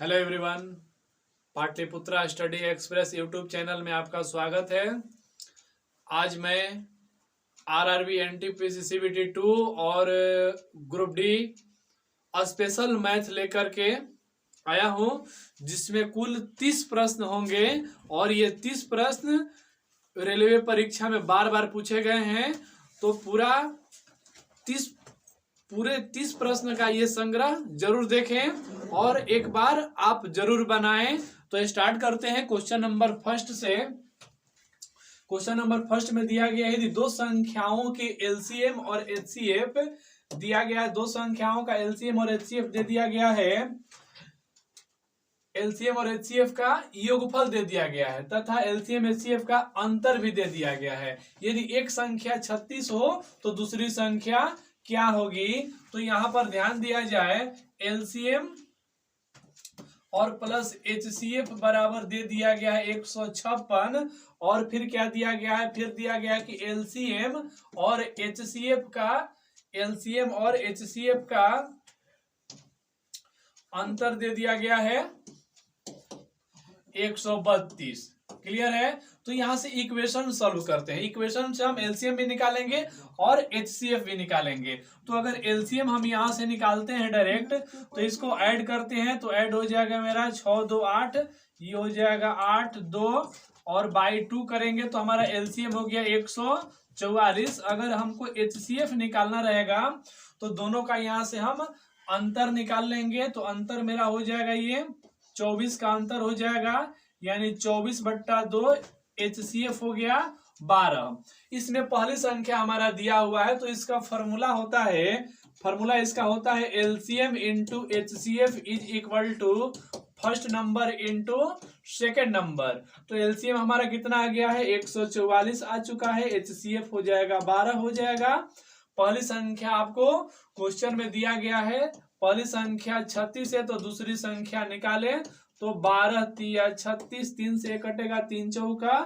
Hello everyone, Pataliputra study express YouTube channel में आपका स्वागत है। आज मैं आरआरबी एनटीपीसी सीबीटी 2 और ग्रुप डी स्पेशल मैथ लेकर के आया हूं, जिसमें कुल 30 प्रश्न होंगे और ये 30 प्रश्न रेलवे परीक्षा में बार बार पूछे गए हैं। तो पूरे 30 प्रश्न का ये संग्रह जरूर देखें और एक बार आप जरूर बनाएं। तो स्टार्ट करते हैं क्वेश्चन नंबर फर्स्ट से। क्वेश्चन नंबर फर्स्ट में दिया गया है दो संख्याओं के एलसीएम और एचसीएफ दिया गया है। दो संख्याओं का एलसीएम और एचसीएफ दे दिया गया है। एलसीएम और एचसीएफ का योगफल दे दिया गया है तथा एलसीएम एचसीएफ का अंतर भी दे दिया गया है। यदि एक संख्या 36 हो तो दूसरी संख्या क्या होगी। तो यहां पर ध्यान दिया जाए, एलसीएम और प्लस एचसीएफ बराबर दे दिया गया है 156 और फिर क्या दिया गया है, फिर दिया गया है कि एलसीएम और एचसीएफ का अंतर दे दिया गया है 132। क्लियर है। तो यहां से इक्वेशन सॉल्व करते हैं। इक्वेशन से हम एलसीएम भी निकालेंगे और एचसीएफ भी निकालेंगे। तो अगर एलसीएम हम यहां से निकालते हैं डायरेक्ट, तो इसको ऐड करते हैं तो ऐड हो जाएगा मेरा 6 2 8, ये हो जाएगा 8 2 और बाई 2 करेंगे तो हमारा एलसीएम हो गया 144। अगर हमको एचसीएफ निकालना रहेगा तो दोनों का यहां से हम अंतर निकाल लेंगे। तो अंतर मेरा हो जाएगा ये 24 का अंतर हो जाएगा, यानी 24/2 एचसीएफ हो गया 12। इसमें पहली संख्या हमारा दिया हुआ है तो इसका फॉर्मूला इसका होता है LCM into HCF is equal to first number into second number. तो एलसीएम हमारा कितना आ गया है 144 आ चुका है, एचसीएफ हो जाएगा 12 हो जाएगा। पहली संख्या आपको क्वेश्चन में दिया गया है, पहली संख्या 36 है तो दूसरी संख्या निकाले तो 12 3 36, 3 से कटेगा 3 चौका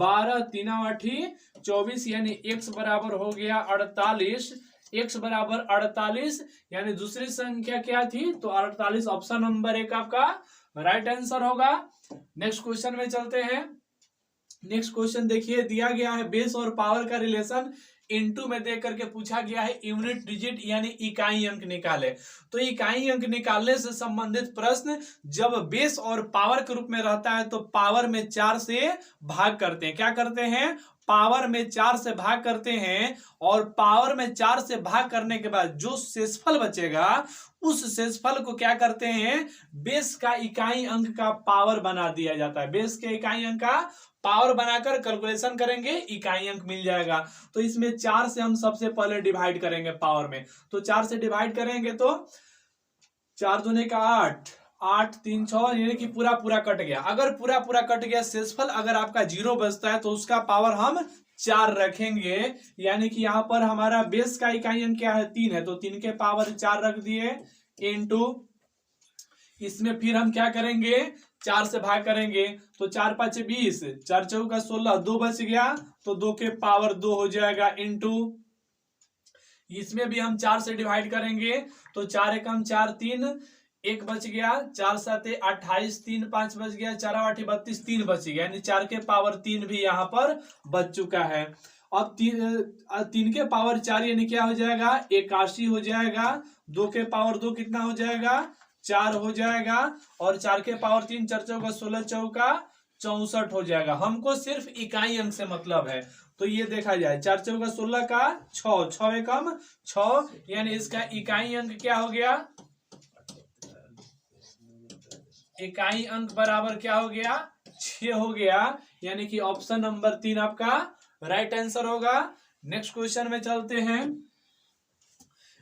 12, 3 8 24, यानी x बराबर हो गया 48। x बराबर 48 यानी दूसरी संख्या क्या थी, तो 48 ऑप्शन नंबर 1 आपका राइट आंसर होगा। नेक्स्ट क्वेश्चन में चलते हैं। नेक्स्ट क्वेश्चन देखिए, दिया गया है बेस और पावर का रिलेशन इनटू में दे करके पूछा गया है यूनिट डिजिट यानी इकाई अंक निकाले। तो इकाई अंक निकालने से संबंधित प्रश्न जब बेस और पावर के रूप में रहता है तो पावर में 4 से भाग करते हैं। क्या करते हैं, पावर में 4 से भाग करते हैं और पावर में 4 से भाग करने के बाद जो शेषफल बचेगा उस शेषफल को क्या करते हैं, बेस का इकाई अंक का पावर बना दिया जाता है। बेस के इकाई अंक का पावर बनाकर कैलकुलेशन करेंगे, इकाई अंक मिल जाएगा। तो इसमें 4 से हम सबसे पहले डिवाइड करेंगे पावर में। तो 4 से डिवाइड करेंगे तो 4 दूने का 8, 8 3 6, यानी कि पूरा कट गया। अगर पूरा कट गया शेषफल अगर आपका 0 बचता है तो उसका पावर हम 4 रखेंगे। यानी कि यहाँ पर हमारा बेस का इकाई अंक क्या है, 3 है तो 3 के पावर 4 रख दिए इंटू इसमें फिर हम क्या करेंगे, 4 से भाग करेंगे तो 4 5 20, 4 चौका 16, 2 बच गया तो 2 के पावर 2 हो जाएगा इंटू इसमें भी हम 4 से डिवाइड करेंगे तो 4 एकम 4 3, 1 बच गया, 4 7 28, 3 5 बच गया, 4 8 32, 3 बच गया, यानी 4 के पावर 3 भी यहाँ पर बच चुका है। अब 3 के पावर 4 यानी क्या हो जाएगा 81 हो जाएगा। 2 के पावर 2 कितना हो जाएगा 4 हो जाएगा और 4 के पावर 3, 4 चौका 16, चौका 64 हो जाएगा। हमको सिर्फ इकाई अंक से मतलब है तो ये देखा जाए 4 चौका 16 का 6, 6 एकम 6, यानी इसका इकाई अंक क्या हो गया, इकाई अंक बराबर क्या हो गया 6 हो गया। यानी कि ऑप्शन नंबर 3 आपका राइट आंसर होगा। नेक्स्ट क्वेश्चन में चलते हैं।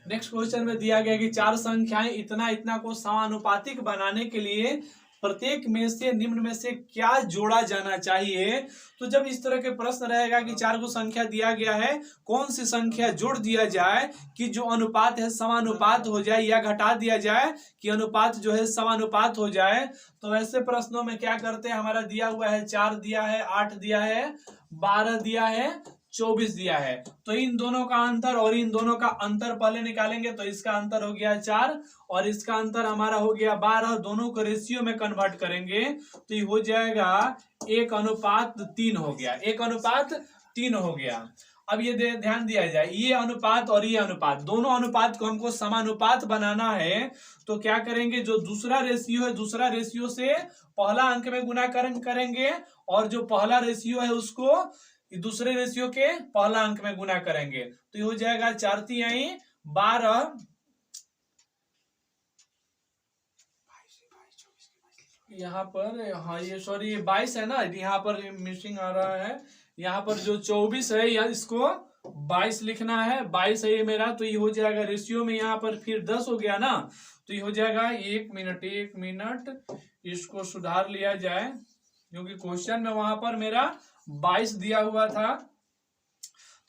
नेक्स्ट क्वेश्चन में दिया गया कि 4 संख्याएं इतना को समानुपातिक बनाने के लिए प्रत्येक में से निम्न में से क्या जोड़ा जाना चाहिए। तो जब इस तरह के प्रश्न रहेगा कि 4 को संख्या दिया गया है, कौन सी संख्या जोड़ दिया जाए कि जो अनुपात है समानुपात हो जाए, या घटा दिया जाए कि अनुपात जो है समानुपात हो जाए। तो ऐसे प्रश्नों में क्या करते हैं, हमारा दिया हुआ है 4 दिया है, 8 दिया है, 12 दिया है, 24 दिया है। तो इन दोनों का अंतर और इन दोनों का अंतर पहले निकालेंगे, तो इसका अंतर हो गया 4 और इसका अंतर हमारा हो गया 12। दोनों को रेशियो में कन्वर्ट करेंगे तो ये हो जाएगा 1:3 हो गया, 1:3 हो गया। अब ये ध्यान दिया जाए, ये अनुपात और ये अनुपात, दोनों अनुपात को हमको समानुपात बनाना है। तो क्या करेंगे, जो दूसरा रेशियो है दूसरा रेशियो से पहला अंक में गुना करेंगे और जो पहला रेशियो है उसको दूसरे रेशियो के पहला अंक में गुना करेंगे। तो ये हो जाएगा 4×3 12, यहाँ पर हाँ ये सॉरी ये 22 है ना, यहाँ पर मिसिंग आ रहा है। यहाँ पर जो 24 है या इसको 22 लिखना है, 22 है ये मेरा। तो ये हो जाएगा रेशियो में यहाँ पर फिर 10 हो गया ना, तो ये हो जाएगा 1 मिनट इसको सुधार लिया जाए, क्योंकि क्वेश्चन में वहां पर मेरा 22 दिया हुआ था।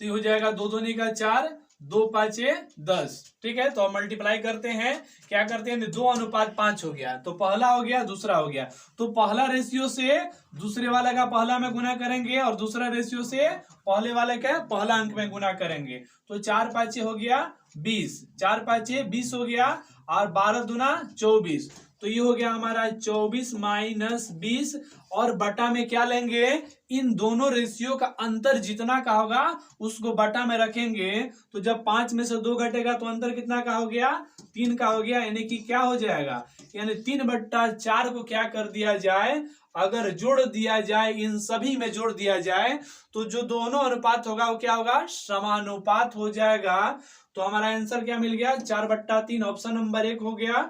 तो ये हो जाएगा 2 दूनी का 4, 2 5 10। ठीक है, तो अब मल्टीप्लाई करते हैं, क्या करते हैं, 2:5 हो गया। तो पहला हो गया दूसरा हो गया, तो पहला रेशियो से दूसरे वाला का पहला में गुना करेंगे और दूसरा रेशियो से पहले वाले का पहला अंक में गुना करेंगे। तो 4 5 हो गया 20, 4 5 20 हो गया और 12 दूना 24। तो ये हो गया हमारा 24 माइनस 20 और बटा में क्या लेंगे, इन दोनों रेशियो का अंतर जितना का होगा उसको बटा में रखेंगे। तो जब 5 में से 2 घटेगा तो अंतर कितना का हो गया, 3 का हो गया, यानी कि क्या हो जाएगा, यानी 3/4 को क्या कर दिया जाए, अगर जोड़ दिया जाए, इन सभी में जोड़ दिया जाए तो जो दोनों अनुपात होगा वो क्या होगा, समानुपात हो जाएगा। तो हमारा आंसर क्या मिल गया, 4/3, ऑप्शन नंबर 1 हो गया।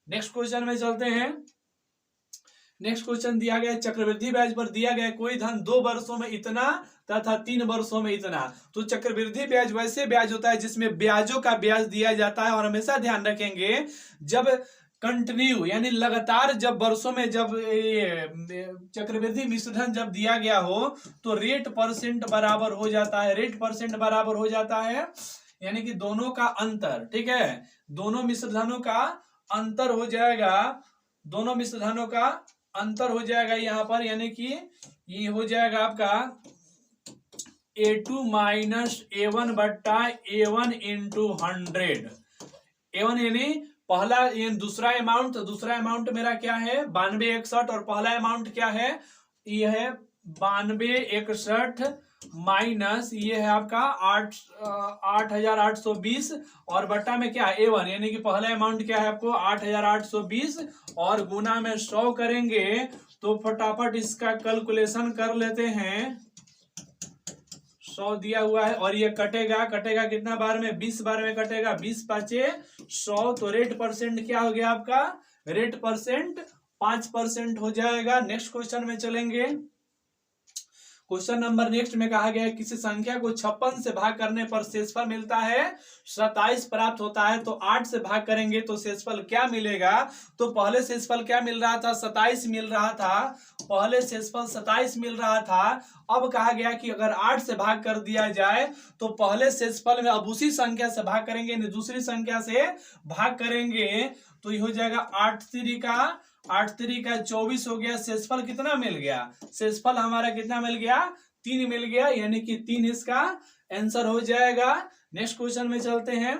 नेक्स्ट क्वेश्चन में चलते हैं। नेक्स्ट क्वेश्चन दिया गया चक्रवृद्धि ब्याज पर दिया गया कोई धन 2 वर्षों में इतना तथा 3 वर्षों में इतना। तो चक्रवृद्धि ब्याज वैसे ब्याज होता है जिसमें ब्याजों का ब्याज दिया जाता है, और हमेशा ध्यान रखेंगे जब कंटिन्यू यानी लगातार जब वर्षों में जब चक्रवृद्धि मिश्रधन जब दिया गया हो तो रेट परसेंट बराबर हो जाता है, रेट परसेंट बराबर हो जाता है, यानी कि दोनों का अंतर, ठीक है, दोनों मिश्रधनों का अंतर हो जाएगा, दोनों मिश्रधनों का अंतर हो जाएगा यहाँ पर, यानी कि ये हो जाएगा आपका A2 माइनस A1 बट्टा A1 इंटू 100। A1 यानी पहला ये दूसरा अमाउंट, तो दूसरा अमाउंट मेरा क्या है 9261 और पहला अमाउंट क्या है, ये है 9261 माइनस ये है आपका 8820 और बट्टा में क्या है A1, यानी कि पहला अमाउंट क्या है आपको 8820 और गुना में 100 करेंगे। तो फटाफट इसका कैलकुलेशन कर लेते हैं। 100 दिया हुआ है और ये कटेगा कितना बार में, 20 बार में कटेगा, 20 5 100। तो रेट परसेंट क्या हो गया आपका, रेट परसेंट 5% हो जाएगा। नेक्स्ट क्वेश्चन में चलेंगे। क्वेश्चन नंबर नेक्स्ट में कहा गया है किसी संख्या को 56 से भाग करने पर शेषफल मिलता है 27 प्राप्त होता है, तो 8 से भाग करेंगे तो शेषफल क्या मिलेगा। तो पहले शेषफल क्या मिल रहा था, 27 मिल रहा था, पहले शेषफल 27 मिल रहा था। अब कहा गया कि अगर 8 से भाग कर दिया जाए तो पहले शेषफल में अब उसी संख्या से भाग करेंगे, दूसरी संख्या से भाग करेंगे, तो ये हो जाएगा 8 3 का 24 हो गया। शेषफल कितना मिल गया, शेषफल हमारा कितना मिल गया, 3 मिल गया, यानी कि 3 इसका आंसर हो जाएगा। नेक्स्ट क्वेश्चन में चलते हैं।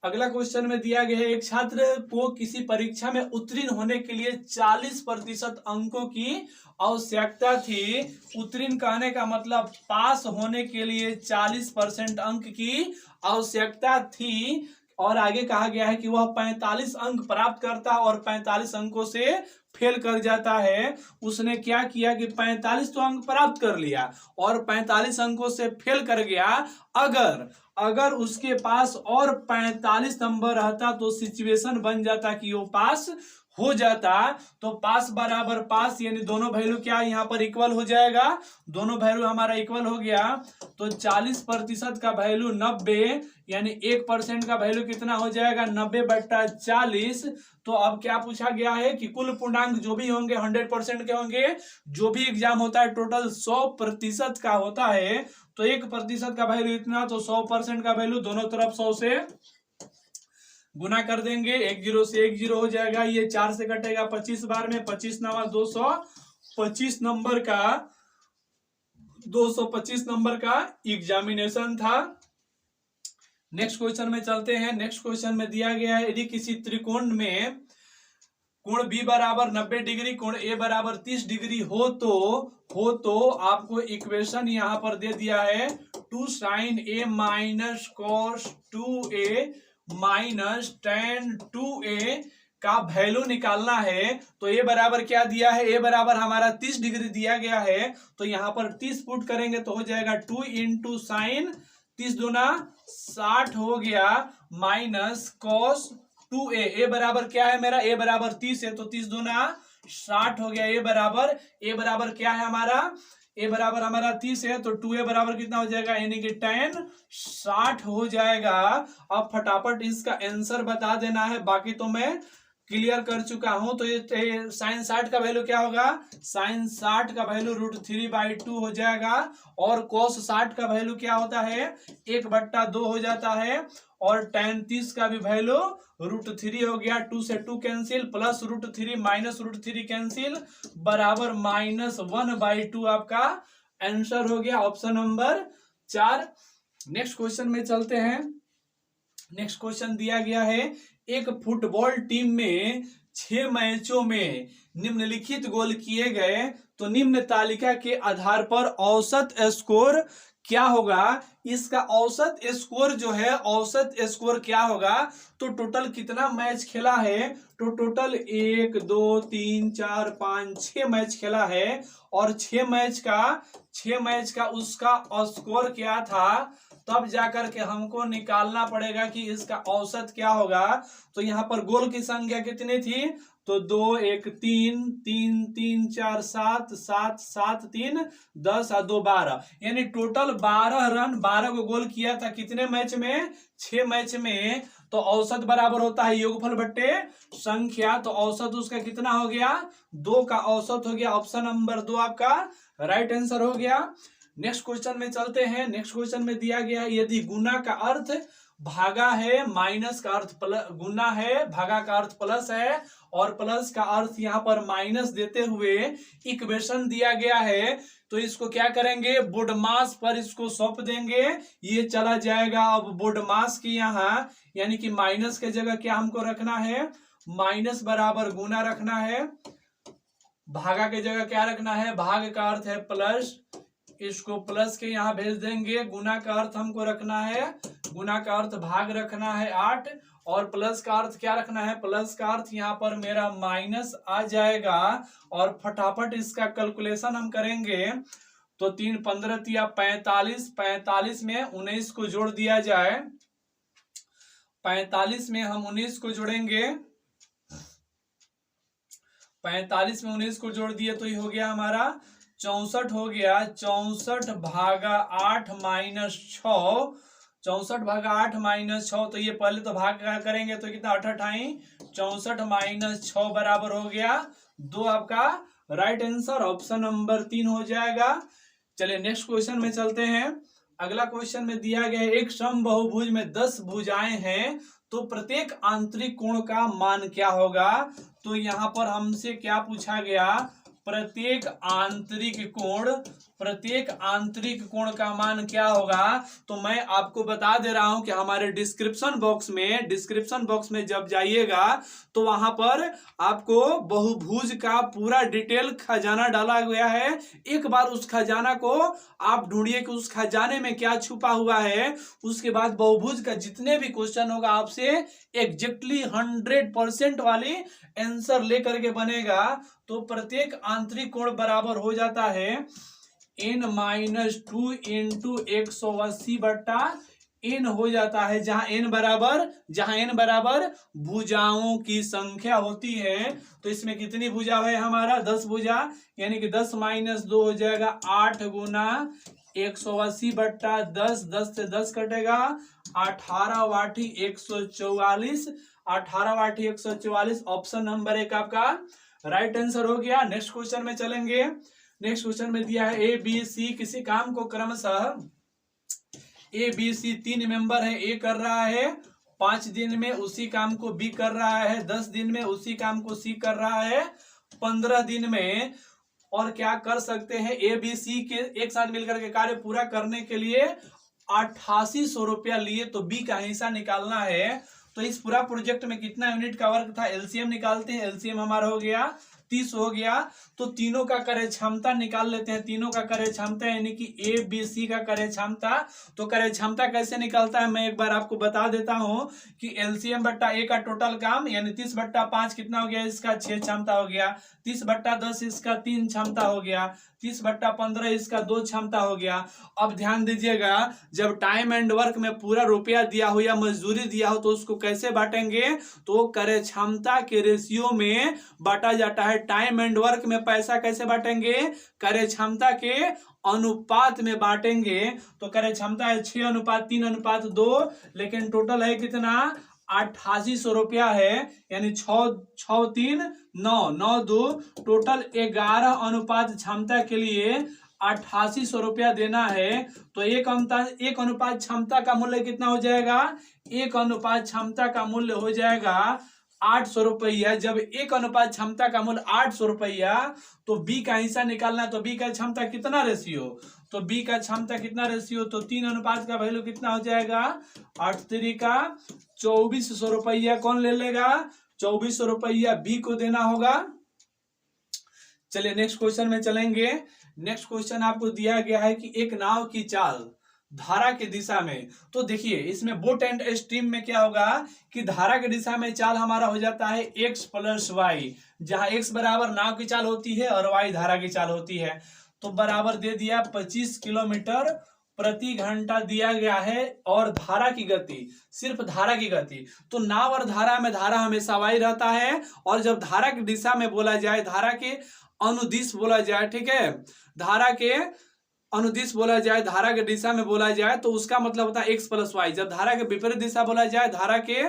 अगला क्वेश्चन में दिया गया है एक छात्र को किसी परीक्षा में उत्तीर्ण होने के लिए 40% अंकों की आवश्यकता थी। उत्तीर्ण कहने का मतलब पास होने के लिए 40% अंक की आवश्यकता थी, और आगे कहा गया है कि वह 45 अंक प्राप्त करता है और 45 अंकों से फेल कर जाता है। उसने क्या किया कि 45 तो अंक प्राप्त कर लिया और 45 अंकों से फेल कर गया। अगर उसके पास और 45 नंबर रहता तो सिचुएशन बन जाता कि वो पास हो जाता। तो पास बराबर पास, यानी दोनों वैल्यू क्या यहाँ पर इक्वल हो जाएगा, दोनों वैल्यू हमारा इक्वल हो गया। तो 40% का वैल्यू 90, यानी 1% का वैल्यू कितना हो जाएगा 90/40। तो अब क्या पूछा गया है कि कुल पूर्णांक जो भी होंगे 100% के होंगे। जो भी एग्जाम होता है टोटल 100% का होता है, तो 1% का वैल्यू इतना, तो 100% का वैल्यू दोनों तरफ 100 से गुना कर देंगे। 1 0 से 1 0 हो जाएगा, ये 4 से कटेगा 25 बार में, 25 9 225 नंबर का 225 नंबर का एग्जामिनेशन था। नेक्स्ट क्वेश्चन में चलते हैं। नेक्स्ट क्वेश्चन में दिया गया है, यदि किसी त्रिकोण में कोण बी बराबर 90 डिग्री, कोण ए बराबर 30 डिग्री हो तो आपको इक्वेशन यहां पर दे दिया है 2 sin a minus cos 2a minus tan 2a का वैल्यू निकालना है। तो ए बराबर क्या दिया है, ए बराबर हमारा 30 डिग्री दिया गया है, तो यहां पर 30 पुट करेंगे तो हो जाएगा 2 इंटू साइन 30 दूना 60 हो गया माइनस cos 2a। ए बराबर क्या है मेरा, ए बराबर 30 है, तो 30 दूना 60 हो गया। ए बराबर क्या है हमारा, ए बराबर हमारा 30 है, तो 2a बराबर कितना हो जाएगा, यानी कि tan 60 हो जाएगा। अब फटाफट इसका आंसर बता देना है, बाकी तो मैं क्लियर कर चुका हूं। तो ये साइन 60 का वैल्यू क्या होगा, साइन 60 का वैल्यू √3/2 हो जाएगा। और कोस 60 का वैल्यू क्या होता है, 1/2 हो जाता है। और tan 30 का भी वैल्यू √3 हो गया। 2 से 2 कैंसिल, प्लस √3 माइनस √3 कैंसिल, बराबर -1/2 आपका आंसर हो गया, ऑप्शन नंबर 4। नेक्स्ट क्वेश्चन में चलते हैं। नेक्स्ट क्वेश्चन दिया गया है, एक फुटबॉल टीम में 6 मैचों में निम्नलिखित गोल किए गए, तो निम्न तालिका के आधार पर औसत स्कोर क्या होगा। इसका औसत स्कोर जो है, औसत स्कोर क्या होगा, तो टोटल कितना मैच खेला है, तो टोटल 1 2 3 4 5 6 मैच खेला है। और 6 मैच का उसका स्कोर क्या था, तब जाकर के हमको निकालना पड़ेगा कि इसका औसत क्या होगा। तो यहाँ पर गोल की संख्या कितनी थी, तो 2 1 3 3 3 4 7 7 7 3 10 और 2 12, यानी टोटल 12 रन, 12 को गोल किया था कितने मैच में, 6 मैच में। तो औसत बराबर होता है योगफल बट्टे संख्या, तो औसत उसका कितना हो गया, 2 का औसत हो गया। ऑप्शन नंबर 2 आपका राइट आंसर हो गया। नेक्स्ट क्वेश्चन में चलते हैं। नेक्स्ट क्वेश्चन में दिया गया है, यदि गुना का अर्थ भागा है, माइनस का अर्थ प्लस, गुना है, भागा का अर्थ प्लस है, और प्लस का अर्थ यहाँ पर माइनस देते हुए इक्वेशन दिया गया है, तो इसको क्या करेंगे, बोडमास पर इसको सौंप देंगे, ये चला जाएगा। अब बोडमास की यहाँ यानी कि माइनस के जगह क्या हमको रखना है, माइनस बराबर गुना रखना है, भागा के जगह क्या रखना है, भाग का अर्थ है प्लस, इसको प्लस के यहाँ भेज देंगे। गुना का अर्थ हमको रखना है, गुना का अर्थ भाग रखना है 8, और प्लस का अर्थ क्या रखना है, प्लस का अर्थ यहाँ पर मेरा माइनस आ जाएगा। और फटाफट इसका कैलकुलेशन हम करेंगे, तो 3 15 या 45, 45 में 19 को जोड़ दिया जाए, 45 में हम 19 को जोड़ेंगे, 45 में 19 को जोड़ दिए तो ये हो गया हमारा 64 हो गया। 64 भागा 8 माइनस 6, 64 भागा 8 माइनस 6, तो ये पहले तो भाग करेंगे तो कितना 8 8 64 माइनस 6 बराबर हो गया 2, आपका राइट आंसर ऑप्शन नंबर 3 हो जाएगा। चलिए नेक्स्ट क्वेश्चन में चलते हैं। अगला क्वेश्चन में दिया गया है, एक समबाहुभुज में 10 भुजाएं हैं, तो प्रत्येक आंतरिक कोण का मान क्या होगा। तो यहाँ पर हमसे क्या पूछा गया, प्रत्येक आंतरिक कोण का मान क्या होगा। तो मैं आपको बता दे रहा हूं कि हमारे डिस्क्रिप्शन बॉक्स में जब जाइएगा तो वहां पर आपको बहुभुज का पूरा डिटेल खजाना डाला गया है। एक बार उस खजाना को आप ढूंढिए कि उस खजाने में क्या छुपा हुआ है। उसके बाद बहुभुज का जितने भी क्वेश्चन होगा आपसे एग्जैक्टली 100% वाली आंसर लेकर के बनेगा। तो प्रत्येक आंतरिक कोण बराबर हो जाता है n-2 इंटू 180 बट्टा n हो जाता है, जहां n बराबर भुजाओं की संख्या होती है। तो इसमें कितनी भुजा है हमारा 10 भुजा, यानी कि 10 माइनस 2 हो जाएगा 8 गुना 180 बट्टा 10, 10 से 10 कटेगा 18 वाटी 144, 18 वाटी 144, ऑप्शन नंबर 1 आपका राइट आंसर हो गया। नेक्स्ट क्वेश्चन में चलेंगे। नेक्स्ट क्वेश्चन में दिया है ए बी सी, किसी काम को क्रमशः ए बी सी 3 मेंबर है, ए कर रहा है 5 दिन में, उसी काम को बी कर रहा है 10 दिन में, उसी काम को सी कर रहा है 15 दिन में, और क्या कर सकते हैं, ए बी सी के एक साथ मिलकर के कार्य पूरा करने के लिए 8800 रुपया लिए। तो बी का हिस्सा निकालना है। तो इस पूरा प्रोजेक्ट में कितना यूनिट का वर्क था, एलसीएम निकालते हैं। एलसीएम हमारा हो गया 30 हो गया। तो तीनों का कार्य क्षमता निकाल लेते हैं। तीनों का कार्य क्षमता यानी कि ए बी सी का कार्य क्षमता। तो कार्य क्षमता कैसे निकलता है मैं एक बार आपको बता देता हूं कि एलसीएम बट्टा ए का टोटल काम यानी 30/5 कितना हो गया, इसका 6 क्षमता हो गया। 30/10 इसका 3 क्षमता हो गया। 30/15 इसका 2 क्षमता हो गया। अब ध्यान दीजिएगा, जब टाइम एंड वर्क में पूरा रुपया दिया हो या मजदूरी दिया हो तो उसको कैसे बांटेंगे, तो कार्य क्षमता के रेशियो में बांटा जाता है। टाइम एंड वर्क में पैसा कैसे बांटेंगे, कार्य क्षमता के अनुपात में बांटेंगे। तो कार्य क्षमता है 6:3:2, लेकिन टोटल है कितना, 8800 रुपया है। यानी 6×3=9, 9×2 टोटल 11 क्षमता के लिए 8800 रुपया देना है। तो एक अनुपात क्षमता का मूल्य कितना हो जाएगा, एक अनुपात क्षमता का मूल्य हो जाएगा 800 रुपया। जब एक अनुपात क्षमता का मूल्य 800 रुपया, तो बी का हिस्सा निकालना है। तो बी का क्षमता कितना रेशियो, तो बी का क्षमता कितना रेशियो, तो 3 अनुपात का वैल्यू कितना हो जाएगा, 8×3=2400 रुपया। कौन ले लेगा, 2400 रुपया बी को देना होगा। चलिए नेक्स्ट क्वेश्चन में चलेंगे। नेक्स्ट क्वेश्चन आपको दिया गया है कि एक नाव की चाल धारा की दिशा में। तो देखिए इसमें बोट एंड स्ट्रीम में क्या होगा कि धारा की दिशा में चाल हमारा हो जाता है x + y, जहां x बराबर नाव की चाल होती है और y धारा की चाल होती है। तो बराबर दे दिया 25 किलोमीटर प्रति घंटा दिया गया है। और धारा की गति, सिर्फ धारा की गति, तो नाव और धारा में धारा हमेशा y रहता है। और जब धारा की दिशा में बोला जाए, धारा के अनुदिश बोला जाए, ठीक है, धारा के अनुदिश बोला जाए, धारा के दिशा में बोला जाए, तो उसका मतलब होता है x + y। जब धारा के विपरीत दिशा बोला जाए, धारा के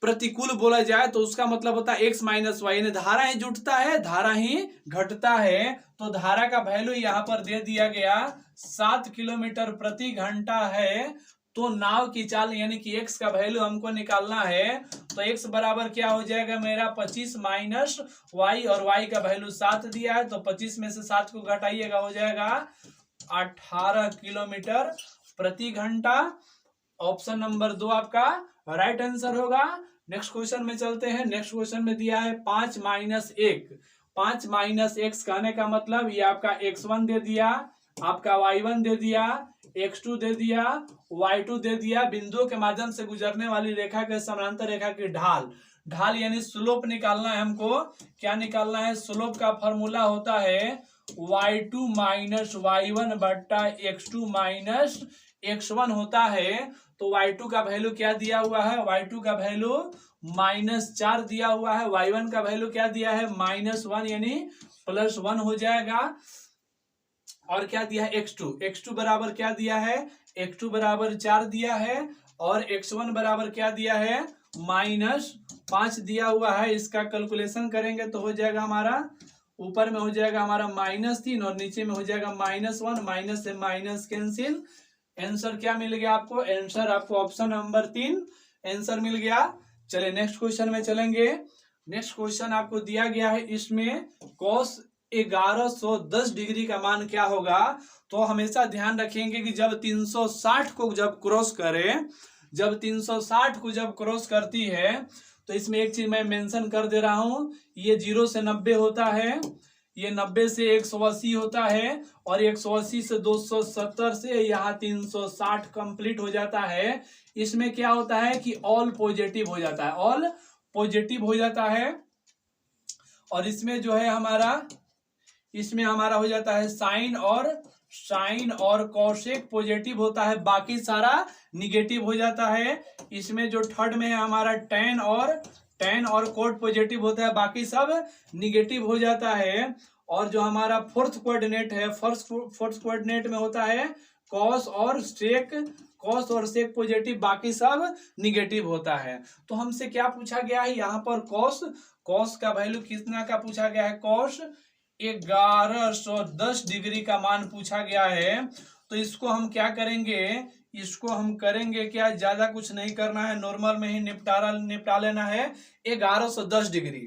प्रतिकूल बोला जाए, तो उसका मतलब होता है x - y। यानी धारा ही जुटता है, धारा ही घटता है। तो धारा का वैल्यू यहाँ पर दे दिया गया 7 किलोमीटर प्रति घंटा है। तो नाव की चाल यानी कि x का वैल्यू हमको निकालना है। तो x बराबर क्या हो जाएगा मेरा 25 - y, और y का वैल्यू 7 दिया है। तो 25 में से 7 को घटाइएगा, हो जाएगा 18 किलोमीटर प्रति घंटा। ऑप्शन नंबर 2 आपका राइट आंसर होगा। नेक्स्ट क्वेश्चन में चलते हैं। नेक्स्ट क्वेश्चन में दिया है 5 - 1। 5 - x कहने का मतलब ये आपका x1 दे दिया, आपका y1 दे दिया, x2 दे दिया, y2 दे दिया। बिंदुओं के माध्यम से गुजरने वाली रेखा के समानांतर रेखा की ढाल, ढाल यानी स्लोप निकालना है हमको। क्या निकालना है, स्लोप का फॉर्मूला होता है y2 - y1 बट्टा x2 - x1 होता है। तो y2 का वैल्यू क्या दिया हुआ है, y2 का वैल्यू -4 दिया हुआ है। y1 का वैल्यू क्या दिया है, -1 यानी +1 हो जाएगा। और क्या दिया है, x2 बराबर क्या दिया है, x2 बराबर 4 दिया है। और x1 बराबर क्या दिया है, -5 दिया हुआ है। इसका कैलकुलेशन करेंगे तो हो जाएगा हमारा, ऊपर में हो जाएगा हमारा -3 और नीचे में हो जाएगा -1। माइनस से माइनस कैंसिल। आंसर क्या मिल गया आपको, आंसर आपको ऑप्शन नंबर 3 आंसर मिल गया। चलिए नेक्स्ट क्वेश्चन में चलेंगे। नेक्स्ट क्वेश्चन आपको दिया गया है, इसमें cos 1110 डिग्री का मान क्या होगा। तो हमेशा ध्यान रखेंगे कि जब 360 को जब क्रॉस करे, जब 360 को जब क्रॉस करती है, तो इसमें एक चीज मैं मेंशन कर दे रहा हूं, ये 0 से 90 होता है, ये 90 से 180 होता है, और 180 से 270 से यहाँ 360 कंप्लीट हो जाता है। इसमें क्या होता है कि ऑल पॉजिटिव हो जाता है, ऑल पॉजिटिव हो जाता है। और इसमें जो है हमारा, इसमें हमारा हो जाता है साइन और कॉसेक पॉजिटिव होता है, बाकी सारा निगेटिव हो जाता है। इसमें जो थर्ड में है हमारा टेन और कोट पॉजिटिव होता है, बाकी सब निगेटिव हो जाता है। और जो हमारा फोर्थ कोऑर्डिनेट है, फोर्थ कोऑर्डिनेट में होता है कॉस और सेक पॉजिटिव, बाकी सब निगेटिव होता है। तो हमसे क्या पूछा गया है यहाँ पर, कॉस का वैल्यू कितना का पूछा गया है, कॉस 1110 डिग्री का मान पूछा गया है। तो इसको हम क्या करेंगे, इसको हम करेंगे क्या, ज्यादा कुछ नहीं करना है, नॉर्मल में ही निपटा लेना है 1110 डिग्री।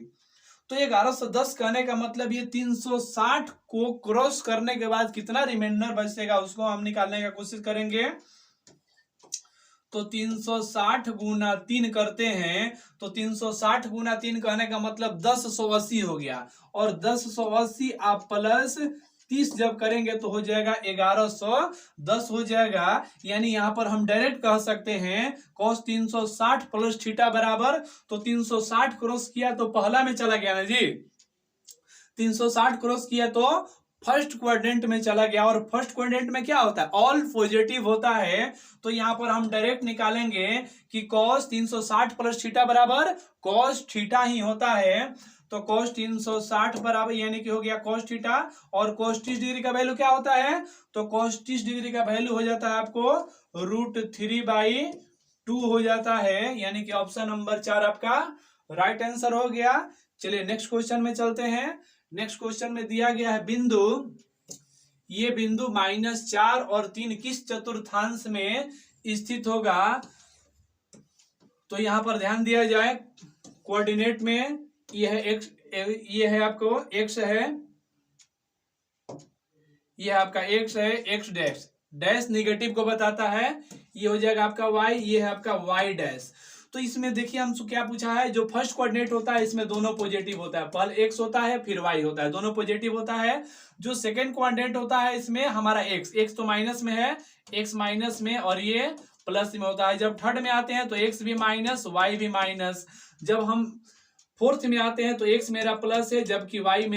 तो 1110 कहने का मतलब ये 360 को क्रॉस करने के बाद कितना रिमाइंडर बचेगा उसको हम निकालने का कोशिश करेंगे। तो 360 गुना 3 करते हैं तो 360 गुना 3 कहने का मतलब 1080 हो गया, और 1080 आप प्लस 30 जब करेंगे तो हो जाएगा 1110 हो जाएगा। यानी यहां पर हम डायरेक्ट कह सकते हैं cos 360 प्लस थीटा बराबर, तो 360 क्रॉस किया तो पहला में चला गया ना जी, 360 क्रॉस किया तो फर्स्ट क्वाड्रेंट में चला गया, और फर्स्ट क्वाड्रेंट में क्या होता है, ऑल पॉजिटिव होता है। तो यहां पर हम डायरेक्ट निकालेंगे कि cos 360 प्लस थीटा बराबर cos थीटा ही होता है। तो cos 360 बराबर यानी कि हो गया cos थीटा, और cos 30 डिग्री का वैल्यू क्या होता है, तो cos 30 डिग्री का वैल्यू हो जाता है आपको √3/2 हो जाता है, यानी कि ऑप्शन नंबर 4 आपका राइट आंसर हो गया। चलिए नेक्स्ट क्वेश्चन में चलते हैं। नेक्स्ट क्वेश्चन में दिया गया है बिंदु, ये बिंदु -4 और 3 किस चतुर्थांश में स्थित होगा। तो यहां पर ध्यान दिया जाए कोऑर्डिनेट में, ये है एक्स, ये है आपको एक्स है, ये आपका एक्स है, एक्स डैश, डैश निगेटिव को बताता है, ये हो जाएगा आपका वाई, ये है आपका वाई डैश। तो इसमें देखिए हमसे क्या पूछा है, जो फर्स्ट कोऑर्डिनेट होता है इसमें दोनों पॉजिटिव होता है, पहले एक्स होता है फिर वाई होता है, दोनों पॉजिटिव होता है। जो सेकंड कोऑर्डिनेट होता है इसमें हमारा एक्स, एक्स तो माइनस में है, एक्स माइनस में और ये प्लस में होता है। जब थर्ड में आते हैं तो एक्स भी माइनस वाई भी माइनस, जब हम फोर्थ में आते हैं तो एक्स मेरा प्लस है जबकि वाई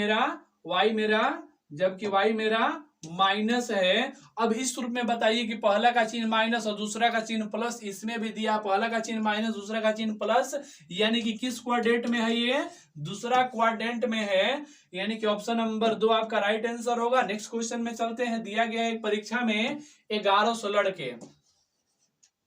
मेरा माइनस है। अब इस रूप में बताइए कि पहला का चिन्ह माइनस और दूसरा का चिन्ह प्लस, इसमें भी दिया पहला का चिन्ह माइनस दूसरा का चिन्ह प्लस, यानी कि किस क्वाड्रेंट में है, ये दूसरा क्वाड्रेंट में है, यानी कि ऑप्शन नंबर 2 आपका राइट आंसर होगा। नेक्स्ट क्वेश्चन में चलते हैं। दिया गया है एक परीक्षा में 1100 लड़के,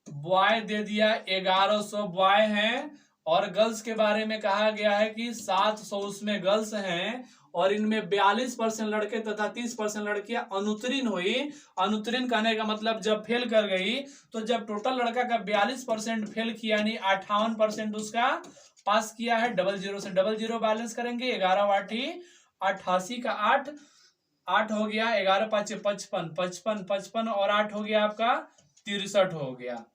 बॉय दे दिया 1100 बॉय हैं, और गर्ल्स के बारे में कहा गया है कि 700 उसमें गर्ल्स हैं, और इनमें 42% लड़के तथा 30% लड़कियां अनुत्तीर्ण हुई। अनुत्तीर्ण कहने का मतलब जब फेल कर गई, तो जब टोटल लड़का का 42% फेल किया यानी 58% उसका पास किया है। 00 से 00 बैलेंस करेंगे, 11 88 का 8 हो गया, 11 5 55 55 55 और 8 हो गया आपका 63 हो गया।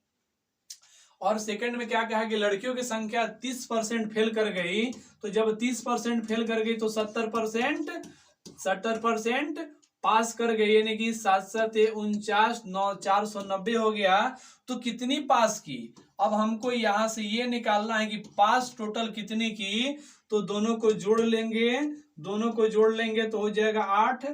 और सेकंड में क्या कहा कि लड़कियों की संख्या 30% फेल कर गई, तो जब 30% फेल कर गई तो 70% पास कर गई, यानी कि 7 7 49 9 490 हो गया। तो कितनी पास की, अब हमको यहां से ये निकालना है कि पास टोटल कितनी की, तो दोनों को जोड़ लेंगे तो हो जाएगा 8,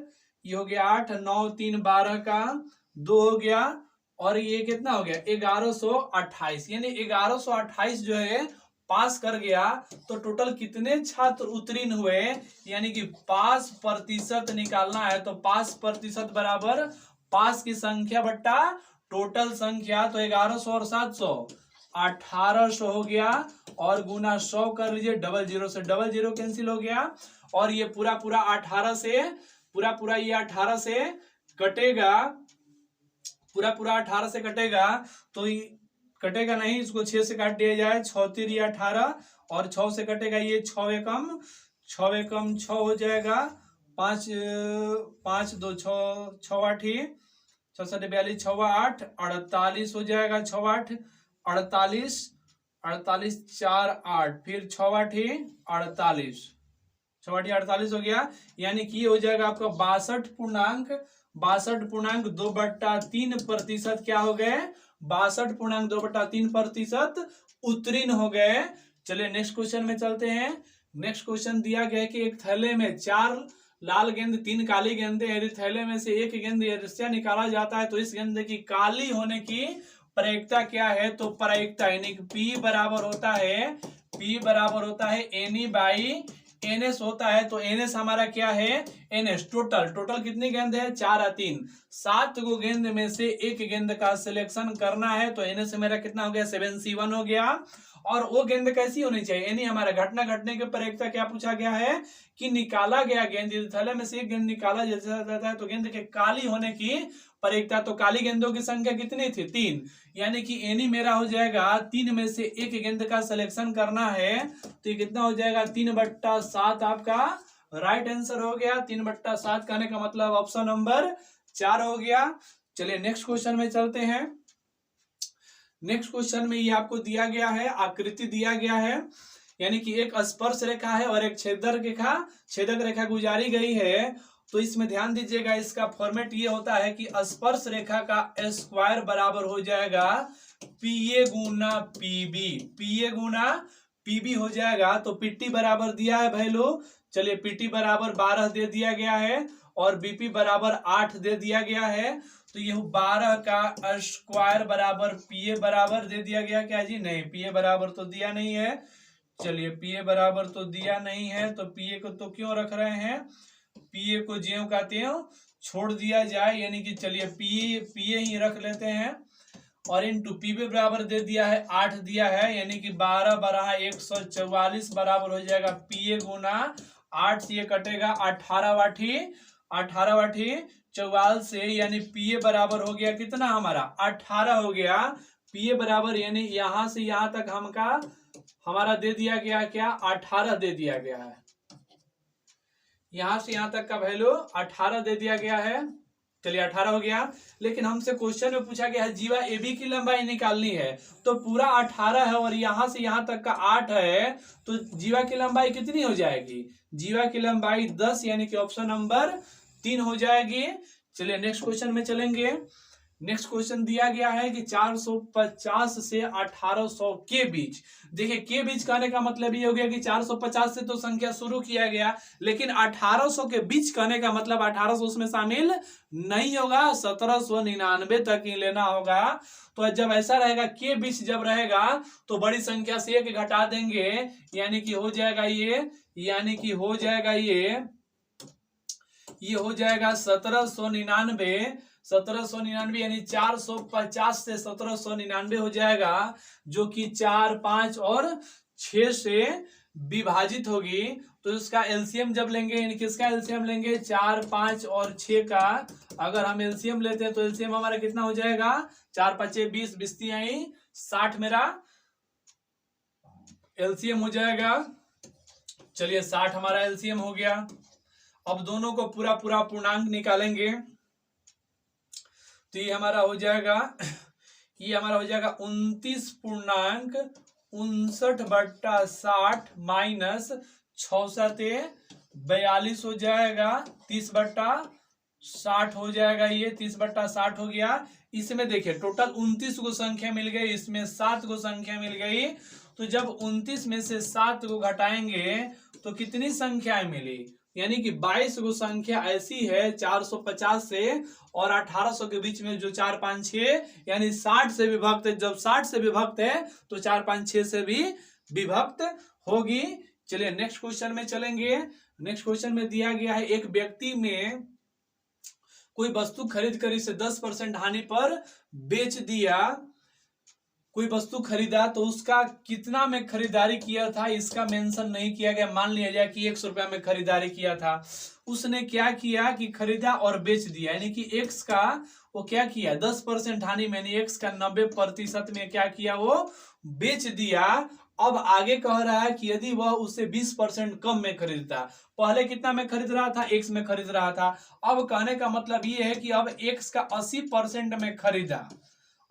ये हो गया 8 9 3 12 का 2 हो गया, और ये कितना हो गया 1128, यानी 1128 जो है पास कर गया। तो टोटल कितने छात्र उत्तीर्ण हुए, यानी कि पास प्रतिशत निकालना है, तो पास प्रतिशत बराबर पास की संख्या बट्टा टोटल संख्या, तो 1100 और 700 1800 हो गया, और गुना 100 कर लीजिए, 00 से 00 कैंसिल हो गया, और ये पूरा 18 से ये 18 से कटेगा, पूरा 18 से कटेगा, तो कटेगा नहीं, इसको 6 से काट दिया जाए, 6 3 18, और 6 से कटेगा ये 6 एकम 6 हो जाएगा, 5 5 2 6 6 8 6 7 42 6 8 48 हो जाएगा, 6 8 48 48 4 8 फिर 6 8 48 48 हो गया, यानी कि हो जाएगा आपका 62.2/3% क्या हो गए, 62.2/3% उत्तीर्ण हो गए। चलिए नेक्स्ट क्वेश्चन में चलते हैं। नेक्स्ट क्वेश्चन दिया गया है कि एक थैले में 4 लाल गेंद 3 काली गेंदें, यदि थैले में से एक गेंद यदि निकाला जाता है तो इस गेंद की काली होने की प्रायिकता क्या है, तो प्रायिकता यानी कि P बराबर होता है NE/NS होता है। तो NS हमारा क्या है, NS टोटल कितनी गेंद है, 4 और 3 7 को गेंद में से एक गेंद का सिलेक्शन करना है, तो NS मेरा कितना हो गया 71 हो गया। और वो गेंद कैसी होनी चाहिए, यानी हमारा घटना घटने के पर एकता क्या पूछा गया है कि निकाला गया गेंद यदि थैले में से एक गेंद निकाला जाता है तो गेंद के काली होने की पर एकता, तो काली गेंदों की संख्या कितनी थी 3, यानी कि एनी मेरा हो जाएगा 3 में से एक गेंद का सिलेक्शन करना है, तो ये कितना हो जाएगा 3/7 आपका राइट आंसर हो गया। 3/7 कहने का मतलब ऑप्शन नंबर 4 हो गया। चलिए नेक्स्ट क्वेश्चन में चलते हैं। नेक्स्ट क्वेश्चन में ये आपको दिया गया है, आकृति दिया गया है, यानी कि एक स्पर्श रेखा है और एक छेदक रेखा गुजारी गई है। तो इसमें ध्यान दीजिएगा, इसका फॉर्मेट ये होता है कि स्पर्श रेखा का स्क्वायर बराबर हो जाएगा PA गुना PB हो जाएगा। तो PT बराबर दिया है वैल्यू, चलिए PT बराबर 12 दे दिया गया है और BP बराबर 8 दे दिया गया है। तो ये 12 का स्क्वायर बराबर PA बराबर दे दिया गया क्या जी, नहीं PA बराबर तो दिया नहीं है। चलिए PA बराबर तो दिया नहीं है, तो PA को तो क्यों रख रहे हैं, PA को ज्यों का त्यों छोड़ दिया जाए, यानी कि चलिए PA ही रख लेते हैं और इनटू PB बराबर दे दिया है 8 दिया है, यानी कि 12 बराह 144 बराबर हो जाएगा PA गुना 8 से ये कटेगा 18 वाठी 44 से, यानी PA बराबर हो गया कितना हमारा 18 हो गया। PA बराबर यानी यहां से यहां तक हमारा दे दिया गया क्या 18 दे दिया गया है, यहां से यहां तक का वैल्यू 18 दे दिया गया है। चलिए 18 हो गया, लेकिन हमसे क्वेश्चन में पूछा गया है जीवा AB की लंबाई निकालनी है, तो पूरा 18 है और यहां से यहां तक का 8 है, तो जीवा की लंबाई कितनी हो जाएगी, जीवा की लंबाई 10, यानी कि ऑप्शन नंबर 3 हो जाएगी। चलिए नेक्स्ट क्वेश्चन में चलेंगे। नेक्स्ट क्वेश्चन दिया गया है कि 450 से 1800 के बीच, देखिए के बीच कहने का मतलब ये हो गया कि 450 से तो संख्या शुरू किया गया, लेकिन 1800 के बीच कहने का मतलब 1800 उसमें शामिल नहीं होगा, 1799 तक ही लेना होगा। तो जब ऐसा रहेगा के बीच जब रहेगा तो बड़ी संख्या से एक घटा देंगे, यानी कि हो जाएगा ये, यानी कि हो जाएगा ये हो जाएगा 1799 यानी 450 से 1799 हो जाएगा, जो कि 4, 5 और 6 से विभाजित होगी। तो इसका एलसीएम जब लेंगे, यानी किसका एलसीएम लेंगे 4, 5 और 6 का, अगर हम एलसीएम लेते हैं तो एलसीएम हमारा कितना हो जाएगा 4, 5, 20, 60 मेरा एलसीएम हो जाएगा। चलिए 60 हमारा एलसीएम हो गया। अब दोनों को पूरा पूर्णांक निकालेंगे, तो ये हमारा हो जाएगा 29.59/60 माइनस 6×42 हो जाएगा 30/60 हो जाएगा, ये 30/60 हो गया। इसमें देखिए टोटल 29 को संख्या मिल गई, इसमें 7 को संख्या मिल गई, तो जब 29 में से 7 को घटाएंगे तो कितनी संख्याएं मिली, यानी कि 22 को संख्या ऐसी है 450 से और 1800 के बीच में जो 4, 5, 6 यानी 60 से विभक्त है, जब 60 से विभक्त है तो 4, 5, 6 से भी विभक्त होगी। चलिए नेक्स्ट क्वेश्चन में चलेंगे। नेक्स्ट क्वेश्चन में दिया गया है एक व्यक्ति में कोई वस्तु खरीद कर इसे 10% हानि पर बेच दिया, कोई वस्तु खरीदा तो उसका कितना में खरीदारी किया था इसका मेंशन नहीं किया गया। मान लिया जाए कि 100 रुपया में खरीदारी किया था, उसने क्या किया कि खरीदा और बेच दिया, यानी कि एक्स का वो क्या किया 10% हानि में, एक्स का 90% में क्या किया वो बेच दिया। अब आगे कह रहा है कि यदि वह उसे 20% कम में खरीदता, पहले कितना में खरीद रहा था एक्स में खरीद रहा था, अब कहने का मतलब ये है कि अब एक्स का 80% में खरीदा।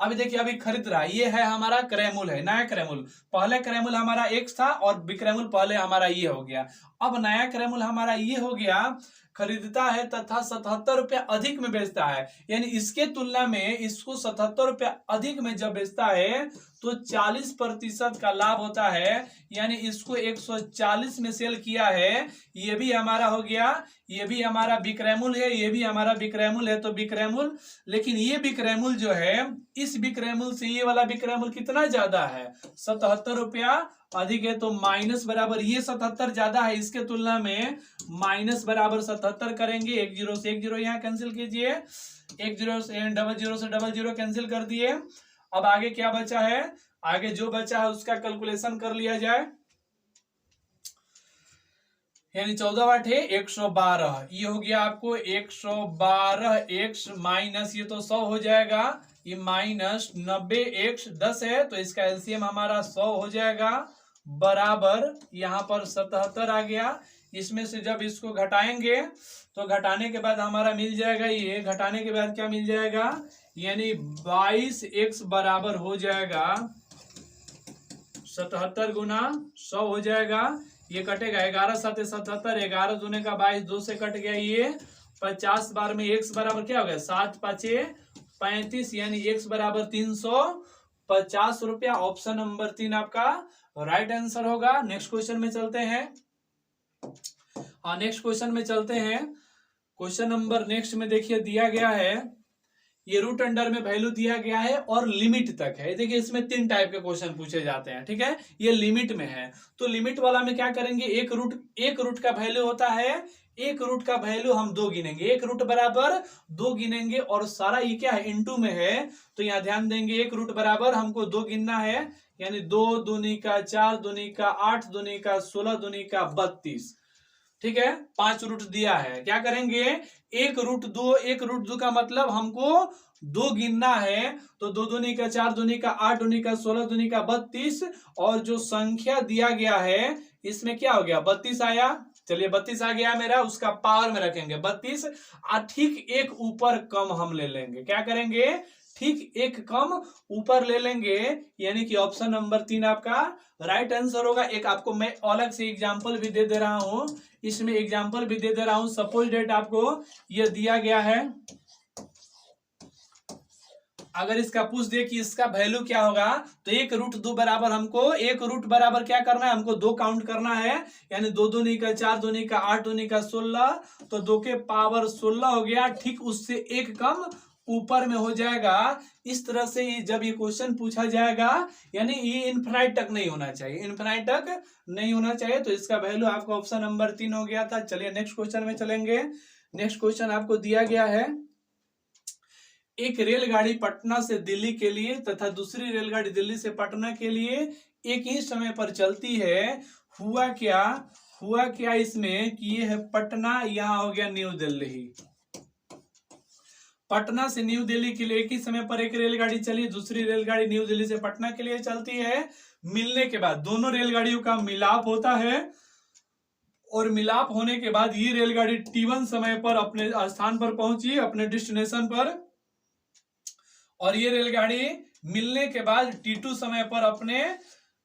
अभी देखिए अभी खरीद रहा है, ये है हमारा क्रयमूल्य है, नया क्रयमूल्य, पहले क्रयमूल्य हमारा एक्स था और विक्रयमूल्य पहले हमारा ये हो गया, अब नया क्रयमूल्य हमारा ये हो गया, खरीदता है तथा 77 रुपया अधिक में बेचता है, यानी इसके तुलना में इसको 77 रुपया अधिक में जब बेचता है तो 40% का लाभ होता है, यानी इसको 140 में सेल किया है, ये भी हमारा हो गया, ये भी हमारा विक्रयमूल्य है, ये भी हमारा विक्रयमूल्य है, तो विक्रयमूल्य, लेकिन ये विक्रयमूल्य जो है इस विक्रयमूल्य से ये वाला विक्रयमूल्य कितना ज्यादा है 77 रुपया अधिक है, तो माइनस बराबर ये 77 ज्यादा है इसके तुलना में, माइनस बराबर 77 करेंगे, 1 0 से 1 0 यहाँ कैंसिल कीजिए, 1 0 से 00 से 00 कैंसिल कर दिए। अब आगे क्या बचा है, आगे जो बचा है उसका कैलकुलेशन कर लिया जाए। यानी 14 × 112, ये हो गया आपको 112x माइनस, ये तो 100 हो जाएगा, ये माइनस 90x 10 है, तो इसका एलसीएम हमारा 100 हो जाएगा, बराबर यहाँ पर 77 आ गया। इसमें से जब इसको घटाएंगे तो घटाने के बाद हमारा मिल जाएगा, ये घटाने के बाद क्या मिल जाएगा, यानी 22x बराबर हो जाएगा 77 गुना 100 हो जाएगा। ये कटेगा 11 7 77, 11 दूने का 22, 2 से कट गया, ये 50 बार में x बराबर क्या हो गया 7 5 35, यानी x बराबर 350 रुपया। ऑप्शन नंबर 3 आपका राइट आंसर होगा। नेक्स्ट क्वेश्चन में चलते हैं। नेक्स्ट क्वेश्चन में चलते हैं। क्वेश्चन नंबर नेक्स्ट में देखिए दिया गया है, ये रूट अंडर में वैल्यू दिया गया है और लिमिट तक है। देखिए इसमें 3 टाइप के क्वेश्चन पूछे जाते हैं, ठीक है। ये लिमिट में है, तो लिमिट वाला में क्या करेंगे, एक रूट का वैल्यू होता है, एक रूट का वैल्यू हम 2 गिनेंगे, एक रूट बराबर 2 गिनेंगे, और सारा ये क्या है इनटू में है, तो यहाँ ध्यान देंगे एक रूट बराबर हमको 2 गिनना है, यानी 2 दूनी का 4 दूनी का 8 दूनी का 16 दूनी का 32, ठीक है। 5 रूट दिया है, क्या करेंगे एक रूट दो का मतलब हमको 2 गिनना है, तो 2 दूनी का 4 दूनी का 8 दूनी का 16 दूनी का 32, और जो संख्या दिया गया है इसमें क्या हो गया 32 आया। चलिए 32 आ गया मेरा, उसका पावर में रखेंगे 32, ठीक एक ऊपर कम हम ले लेंगे, क्या करेंगे ठीक एक कम ऊपर ले लेंगे, यानी कि ऑप्शन नंबर 3 आपका राइट आंसर होगा। एक आपको मैं अलग से एग्जांपल भी दे दे रहा हूं, इसमें एग्जांपल भी दे दे रहा हूं। सपोज डेट आपको ये दिया गया है, अगर इसका पूछ दे कि इसका वैल्यू क्या होगा, तो एक रूट 2 बराबर हमको एक रूट बराबर क्या करना है, हमको 2 काउंट करना है, यानी 2 दूनी का 4 दूनी का 8 दूनी का 16, तो 2 के पावर 16 हो गया, ठीक उससे एक कम ऊपर में हो जाएगा। इस तरह से जब ये क्वेश्चन पूछा जाएगा, यानी ये इनफिनाइट तक नहीं होना चाहिए, इनफिनाइट तक नहीं होना चाहिए, तो इसका वैल्यू आपका ऑप्शन नंबर 3 हो गया था। चलिए नेक्स्ट क्वेश्चन में चलेंगे। नेक्स्ट क्वेश्चन आपको दिया गया है, एक रेलगाड़ी पटना से दिल्ली के लिए तथा दूसरी रेलगाड़ी दिल्ली से पटना के लिए एक ही समय पर चलती है। हुआ क्या इसमें कि ये है पटना, यहाँ हो गया न्यू दिल्ली। पटना से न्यू दिल्ली के लिए एक ही समय पर एक रेलगाड़ी चली, दूसरी रेलगाड़ी न्यू दिल्ली से पटना के लिए चलती है। मिलने के बाद दोनों रेलगाड़ियों का मिलाप होता है, और मिलाप होने के बाद ये रेलगाड़ी T1 समय पर अपने स्थान पर पहुंची, अपने डेस्टिनेशन पर, और ये रेलगाड़ी मिलने के बाद T2 समय पर अपने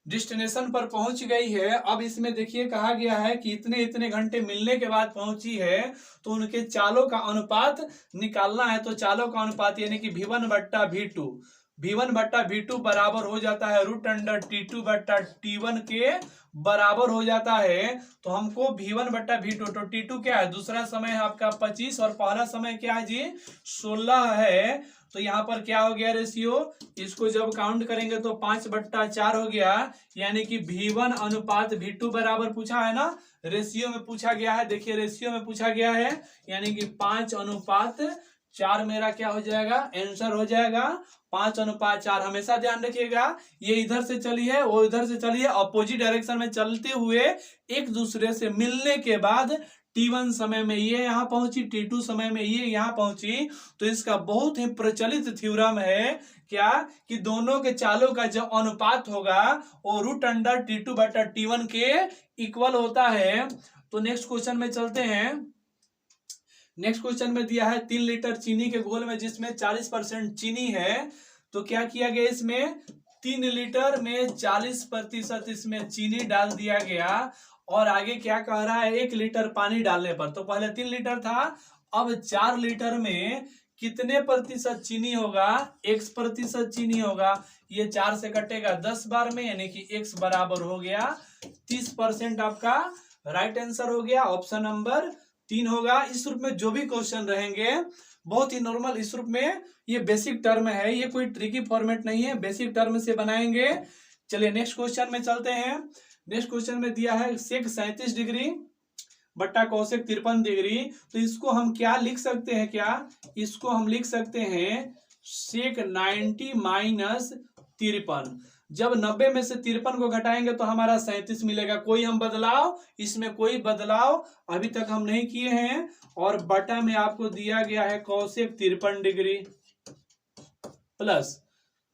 डेस्टिनेशन पर पहुंच गई है। अब इसमें देखिए कहा गया है कि इतने घंटे मिलने के बाद पहुंची है, तो उनके चालों का अनुपात निकालना है। तो चालों का अनुपात यानी कि V1 बट्टा V2 बराबर हो जाता है रूट अंडर T2 बट्टा T1 के बराबर हो जाता है। तो हमको V1 बट्टा V2, तो T2 क्या है, दूसरा समय है आपका 25 और पहला समय क्या है जी 16 है। तो यहाँ पर क्या हो गया रेशियो, इसको जब काउंट करेंगे तो 5 बट्टा 4 हो गया, यानी कि V1 अनुपात V2 बराबर पूछा है ना, रेशियो में पूछा गया है। देखिए रेशियो में पूछा गया है, यानी कि 5 अनुपात 4 मेरा क्या हो जाएगा, आंसर हो जाएगा 5 अनुपात 4। हमेशा ध्यान रखिएगा, ये इधर से चली है वो इधर से चली है, अपोजिट डायरेक्शन में चलते हुए एक दूसरे से मिलने के बाद T1 समय में ये यहाँ पहुंची, T2 समय में ये यहाँ पहुंची। तो इसका बहुत ही प्रचलित थ्योरम है क्या, कि दोनों के चालों का जो अनुपात होगा वो रूट अंडर T2 बटा T1 के इक्वल होता है। तो नेक्स्ट क्वेश्चन में चलते हैं। नेक्स्ट क्वेश्चन में दिया है 3 लीटर चीनी के घोल में जिसमें 40% चीनी है, तो क्या किया गया, इसमें 3 लीटर में 40% इसमें चीनी डाल दिया गया, और आगे क्या कह रहा है 1 लीटर पानी डालने पर। तो पहले 3 लीटर था, अब 4 लीटर में कितने प्रतिशत चीनी होगा, x% चीनी होगा। ये 4 से कटेगा 10 बार में, यानी कि x बराबर हो गया 30%। आपका राइट आंसर हो गया, ऑप्शन नंबर 3 होगा। इस रूप में जो भी क्वेश्चन रहेंगे बहुत ही नॉर्मल, इस रूप में ये बेसिक टर्म है, ये कोई ट्रिकी फॉर्मेट नहीं है, बेसिक टर्म से बनाएंगे। चलिए नेक्स्ट क्वेश्चन में चलते हैं। नेक्स्ट क्वेश्चन में दिया है सेक 37 डिग्री बट्टा कोसेक 53 डिग्री। तो इसको हम क्या लिख सकते हैं, क्या इसको हम लिख सकते हैं सेक 90 माइनस 53। जब 90 में से 53 को घटाएंगे तो हमारा 37 मिलेगा। कोई हम बदलाव, इसमें कोई बदलाव अभी तक हम नहीं किए हैं। और बटा में आपको दिया गया है कौशिक 53 डिग्री प्लस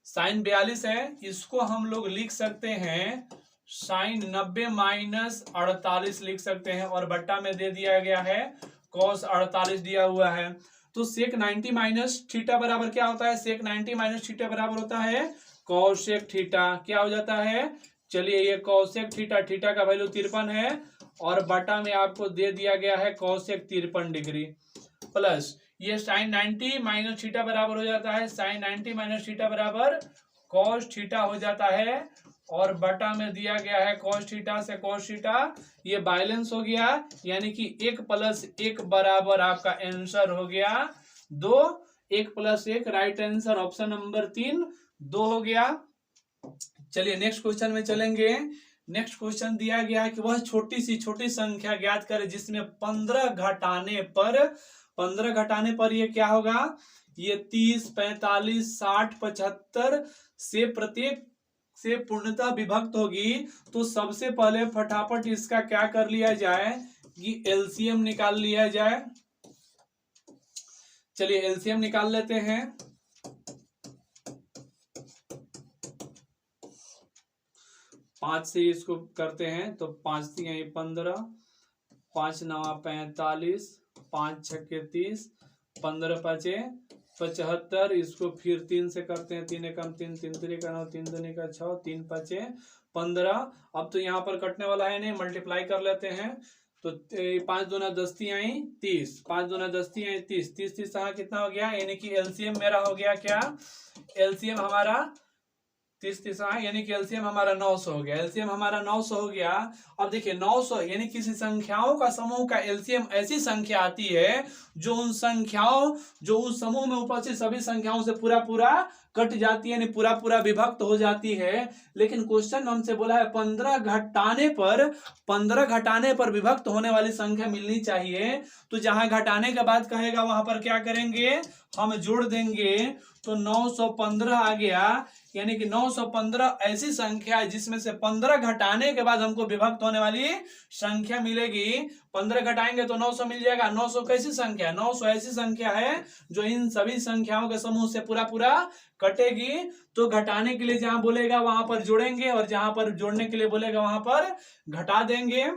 साइन 42 है, इसको हम लोग लिख सकते हैं साइन 90 माइनस 48 लिख सकते हैं। और बट्टा में दे दिया गया है कॉस 48 दिया हुआ है। तो सेक 90 माइनस थीटा बराबर क्या होता है? सेक 90 माइनस थीटा बराबर होता है कॉसेक थीटा। क्या हो जाता है? चलिए ये कॉसेक थीटा, थीटा का वैल्यू 53 है और बटा में आपको दे दिया गया है कॉसेक 53 डिग्री प्लस ये साइन 90 माइनस थीटा बराबर हो जाता है साइन 90 माइनस थीटा बराबर कॉस थीटा हो जाता है। और बटा में दिया गया है कॉस थीटा से कॉस थीटा, ये बैलेंस हो गया, यानी कि 1 प्लस 1 बराबर आपका आंसर हो गया 2। 1 plus 1 right answer option number 3 2 हो गया। चलिए नेक्स्ट क्वेश्चन में चलेंगे। नेक्स्ट क्वेश्चन दिया गया है कि वह छोटी संख्या ज्ञात करें जिसमें 15 घटाने पर ये क्या होगा? ये 30, 45, 60, 75 से प्रत्येक से पूर्णतः विभक्त होगी। तो सबसे पहले फटाफट इसका क्या कर लिया जाए कि एलसीएम निकाल लिया जाए। चलिए एलसीएम निकाल लेते हैं। 5 से इसको करते हैं तो 5 3 15, 5 9 45, 5 6 30, 15 5 75, इसको फिर 3 से करते हैं, 3 एकम 3, 3 3 का 9, 3 दूनी का 6, 3 5 15। अब तो यहाँ पर कटने वाला है नहीं, मल्टीप्लाई कर लेते हैं। तो 5 दूना 10 आई 30, 5 दूना 10 आई 30, 30 30 कितना हो गया? यानी कि एलसीएम मेरा हो गया क्या? एलसीएम हमारा 30 30 यानी कि एलसीएम हमारा 900 हो गया। एलसीएम हमारा 900 हो गया। अब देखिए 900 यानी किसी संख्याओं का समूह का एलसीएम ऐसी संख्या आती है जो उस समूह में उपस्थित सभी संख्याओं से पूरा कट जाती है, यानी पूरा विभक्त हो जाती है। लेकिन क्वेश्चन हमसे बोला है 15 घटाने पर विभक्त होने वाली संख्या मिलनी चाहिए। तो जहां घटाने के बाद कहेगा वहां पर क्या करेंगे? हम जोड़ देंगे। तो 915 आ गया, यानी कि 915 ऐसी संख्या है जिसमें से 15 घटाने के बाद हमको विभक्त होने वाली संख्या मिलेगी। 15 घटाएंगे तो 900 मिल जाएगा। 900 कैसी संख्या? 900 ऐसी संख्या है जो इन सभी संख्याओं के समूह से पूरा कटेगी। तो घटाने के लिए जहां बोलेगा वहां पर जोड़ेंगे और जहां पर जोड़ने के लिए बोलेगा वहां पर घटा देंगे।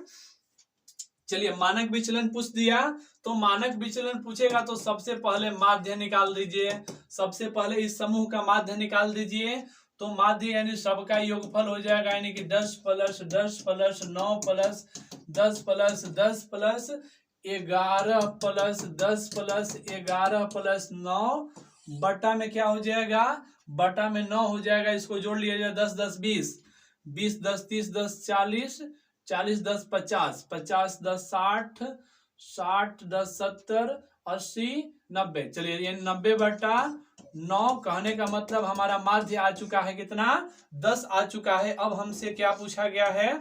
चलिए मानक विचलन पूछ दिया, तो मानक विचलन पूछेगा तो सबसे पहले माध्य निकाल दीजिए। सबसे पहले इस समूह का माध्य निकाल दीजिए। तो माध्य यानी सबका योगफल हो जाएगा, यानी कि 10 plus 10 plus 9 plus 10 plus 10 plus 11 plus 10 plus 11 plus 9 बटा में क्या हो जाएगा? बटा में 9 हो जाएगा। इसको जोड़ लिया जाए 10 10 20, 20 10 30 10 40, 40 10 50, 50 10 60, 60 10 70, 80 90। चलिए ये 90 बटा 9 कहने का मतलब हमारा माध्य आ चुका है कितना? 10 आ चुका है। अब हमसे क्या पूछा गया है?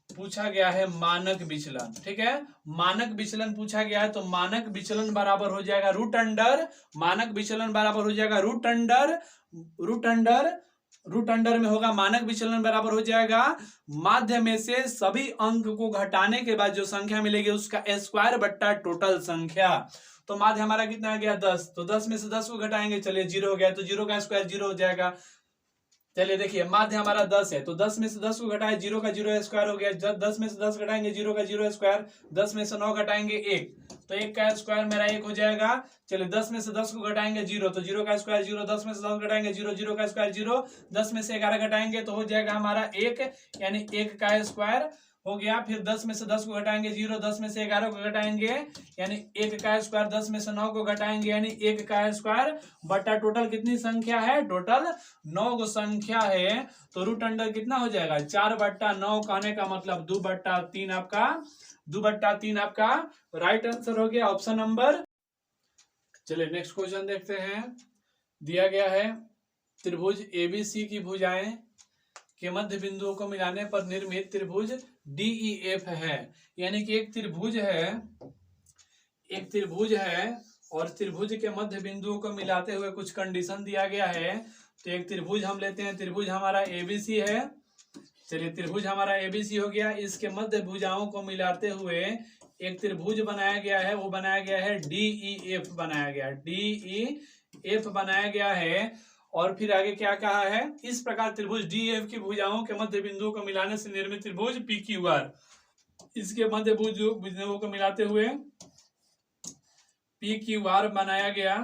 पूछा गया है मानक विचलन। ठीक है, मानक विचलन पूछा गया है। तो मानक विचलन बराबर हो जाएगा रूट अंडर, मानक विचलन बराबर हो जाएगा रूट अंडर में होगा मानक विचलन बराबर हो जाएगा माध्य में से सभी अंक को घटाने के बाद जो संख्या मिलेगी उसका स्क्वायर बट्टा टोटल संख्या। तो माध्य हमारा कितना आ गया? 10। तो 10 में से 10 को घटाएंगे, चलिए 0 हो गया, तो 0 का स्क्वायर 0 हो जाएगा। चलिए देखिए माध्य हमारा 10 है, तो 10 में से 10 को घटाए 0 का 0 स्क्वायर हो गया। 10 में से 10 घटाएंगे 0 का 0 स्क्वायर, 10 में से 9 घटाएंगे 1, तो 1 का स्क्वायर मेरा 1 हो जाएगा। चलिए 10 में से 10 को घटाएंगे 0, तो 0 का स्क्वायर 0, 10 में से 10 घटाएंगे 0, 0 का स्क्वायर 0, 10 में से 11 घटाएंगे तो हो जाएगा हमारा 1, यानी 1 का स्क्वायर हो गया। फिर 10 में से 10 को घटाएंगे 0, 10 में से 11 को घटाएंगे यानी 1 का स्क्वायर, 10 में से 9 को घटाएंगे यानी 1 का स्क्वायर बटा टोटल कितनी संख्या है? टोटल 9 को संख्या है। तो रूट अंडर कितना हो जाएगा? 4 बट्टा 9 कहने का मतलब 2 बट्टा 3 आपका राइट आंसर हो गया ऑप्शन नंबर। चलिए नेक्स्ट क्वेश्चन देखते हैं। दिया गया है त्रिभुज एबीसी की भुजाएं के मध्य बिंदुओं को मिलाने पर निर्मित त्रिभुज DEF है। यानी कि एक त्रिभुज है और त्रिभुज के मध्य बिंदुओं को मिलाते हुए कुछ कंडीशन दिया गया है। तो एक त्रिभुज हम लेते हैं, त्रिभुज हमारा एबीसी है। चलिए त्रिभुज हमारा एबीसी हो गया, इसके मध्य भुजाओं को मिलाते हुए एक त्रिभुज बनाया गया है, वो बनाया गया है डीईएफ बनाया गया, डीईएफ बनाया गया है। और फिर आगे क्या कहा है, इस प्रकार त्रिभुज डीईएफ की भुजाओं के मध्य बिंदुओं को मिलाने से निर्मित त्रिभुज पीक्यूआर, इसके मध्य बिंदुओं को मिलाते हुए पीक्यूआर बनाया गया,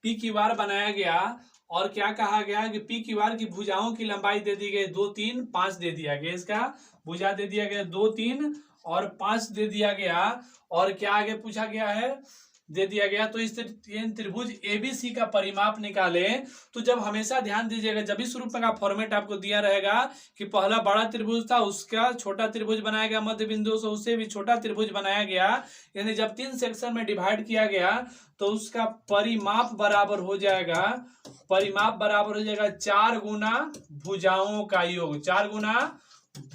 पीक्यूआर बनाया गया। और क्या कहा गया कि पीक्यूआर की भुजाओं की लंबाई दे दी गई 2, 3, 5 दे दिया गया, इसका भुजा दे दिया गया 2, 3 और 5 दे दिया गया। और क्या आगे पूछा गया है, दे दिया गया। तो इस त्रिभुज एबीसी का परिमाप निकाले। तो जब हमेशा ध्यान दीजिएगा, जब इस रूप का फॉर्मेट आपको दिया रहेगा कि पहला बड़ा त्रिभुज था, उसका छोटा त्रिभुज बनाया गया मध्य बिंदु से, उससे भी छोटा त्रिभुज बनाया गया, यानी जब 3 सेक्शन में डिवाइड किया गया तो उसका परिमाप बराबर हो जाएगा, परिमाप बराबर हो जाएगा 4 गुना भुजाओं का योग, 4 गुना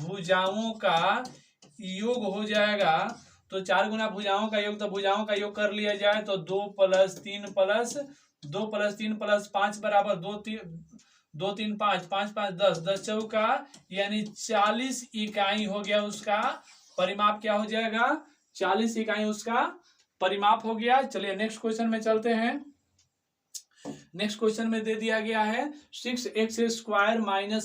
भुजाओं का योग हो जाएगा। तो 4 गुना भुजाओं का योग, तो भुजाओं का योग कर लिया जाए तो 2 + 3 + 2 + 3 + 5 बराबर 2, 3, 5, 5, 5, 10, 10 चौका यानी 40 इकाई हो गया, उसका परिमाप क्या हो जाएगा, 40 इकाई उसका परिमाप हो गया। चलिए नेक्स्ट क्वेश्चन में चलते हैं। नेक्स्ट क्वेश्चन में दे दिया गया है 6x² -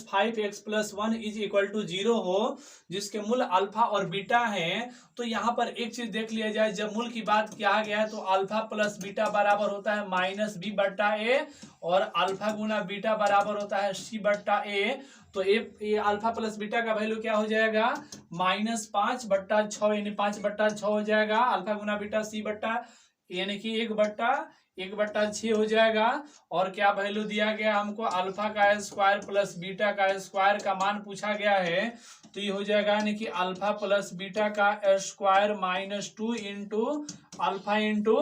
5x + 1 = 0 हो, जिसके मूल अल्फा और बीटा हैं। तो यहाँ पर एक चीज देख लिया जाए, जब मूल की बात किया गया है तो अल्फा प्लस बीटा बराबर होता है -b/a और अल्फा गुना बीटा बराबर होता है c/a। तो ये अल्फा प्लस बीटा का वैल्यू क्या हो जाएगा, -5/6 यानी 5/6 हो जाएगा। अल्फा गुना बीटा c/ यानी कि 1/6 हो जाएगा। और क्या वैल्यू दिया गया हमको, अल्फा का स्क्वायर प्लस बीटा का स्क्वायर का मान पूछा गया है। तो ये हो जाएगा यानी कि अल्फा प्लस बीटा का square -2 into alpha into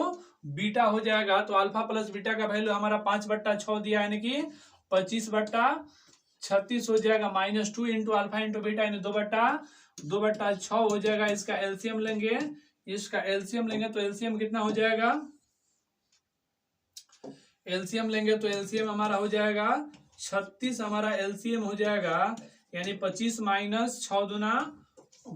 beta हो जाएगा। तो अल्फा प्लस बीटा का वैल्यू हमारा 5/6 दिया यानी कि 25/36 हो जाएगा। -2 इंटू अल्फा इंटू बीटा यानी 2/6 हो जाएगा। इसका एलसीएम लेंगे, इसका एलसीएम लेंगे तो एलसीएम कितना हो जाएगा, एलसीएम लेंगे तो एलसीएम हमारा हो जाएगा 36, हमारा एलसीएम हो जाएगा यानी 25 - 6 दूना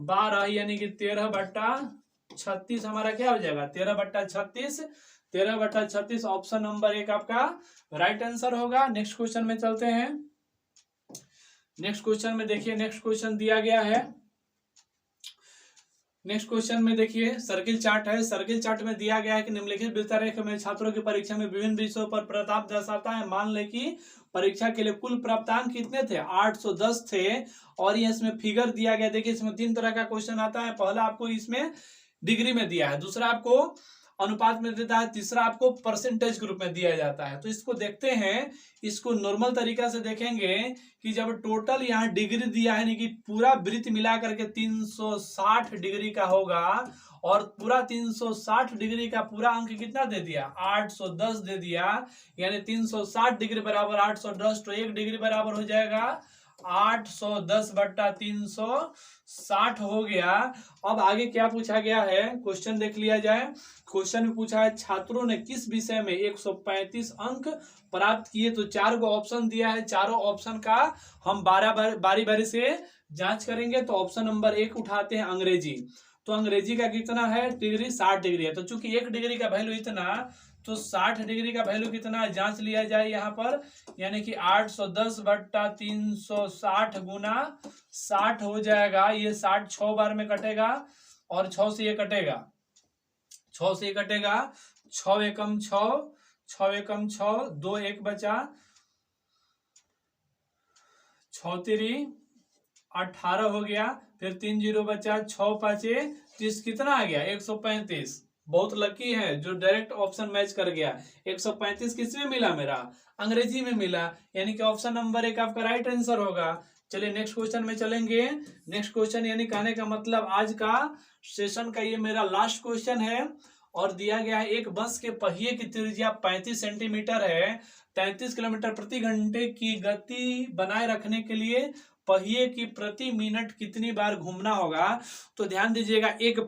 12 यानी कि 13/36 हमारा क्या हो जाएगा, 13/36, 13/36 ऑप्शन नंबर 1 आपका राइट आंसर होगा। नेक्स्ट क्वेश्चन में चलते हैं। नेक्स्ट क्वेश्चन में देखिए, नेक्स्ट क्वेश्चन दिया गया है, नेक्स्ट क्वेश्चन में देखिए सर्किल चार्ट है। सर्किल चार्ट में दिया गया है कि निम्नलिखित विस्तार रेखा में छात्रों की परीक्षा में विभिन्न विषयों पर प्रताप दर्शाता है। मान ले कि परीक्षा के लिए कुल प्राप्तांक कितने थे, 810 थे। और ये इसमें फिगर दिया गया, देखिए इसमें 3 तरह का क्वेश्चन आता है। पहला आपको इसमें डिग्री में दिया है, दूसरा आपको अनुपात में देता है, तीसरा आपको परसेंटेज के रूप में दिया जाता है। तो इसको देखते हैं, इसको नॉर्मल तरीका से देखेंगे कि जब टोटल यहाँ डिग्री दिया है यानी कि पूरा वृत्त मिला करके 360 डिग्री का होगा और पूरा 360 डिग्री का पूरा अंक कितना दे दिया, 810 दे दिया, यानी 360 डिग्री बराबर 810, तो 1 डिग्री बराबर हो जाएगा 810/360 हो गया। अब आगे क्या पूछा गया है, क्वेश्चन देख लिया जाए। क्वेश्चन में पूछा है छात्रों ने किस विषय में 135 अंक प्राप्त किए। तो 4 गो ऑप्शन दिया है, चारों ऑप्शन का हम बारी बारी से जांच करेंगे। तो ऑप्शन नंबर 1 उठाते हैं अंग्रेजी। तो अंग्रेजी का कितना है डिग्री, 60 डिग्री है। तो चूंकि 1 डिग्री का वैल्यू इतना, तो 60 डिग्री का वैल्यू कितना जांच लिया जाए यहाँ पर, यानी कि 810/360 गुना 60 हो जाएगा। ये 60 6 बार में कटेगा और 6 से ये कटेगा, 6 से ये कटेगा, 6 एकम 6, 6 एकम 6, 2 1 बचा, 6 3 18 हो गया, फिर 3 0 बचा, 6 5 30 कितना आ गया 135। बहुत लकी है जो डायरेक्ट ऑप्शन मैच कर गया। 135 किसमें मिला, मेरा अंग्रेजी में मिला, यानी कि ऑप्शन नंबर 1 आपका राइट आंसर होगा। चलिए नेक्स्ट क्वेश्चन में चलेंगे। नेक्स्ट क्वेश्चन यानी कहने का मतलब आज का सेशन का ये मेरा लास्ट क्वेश्चन है। और दिया गया है एक बस के पहिए की त्रिज्या 35 सेंटीमीटर है, 33 किलोमीटर प्रति घंटे की गति बनाए रखने के लिए पहिए की प्रति मिनट कितनी बार घूमना होगा। तो ध्यान दीजिएगा, एक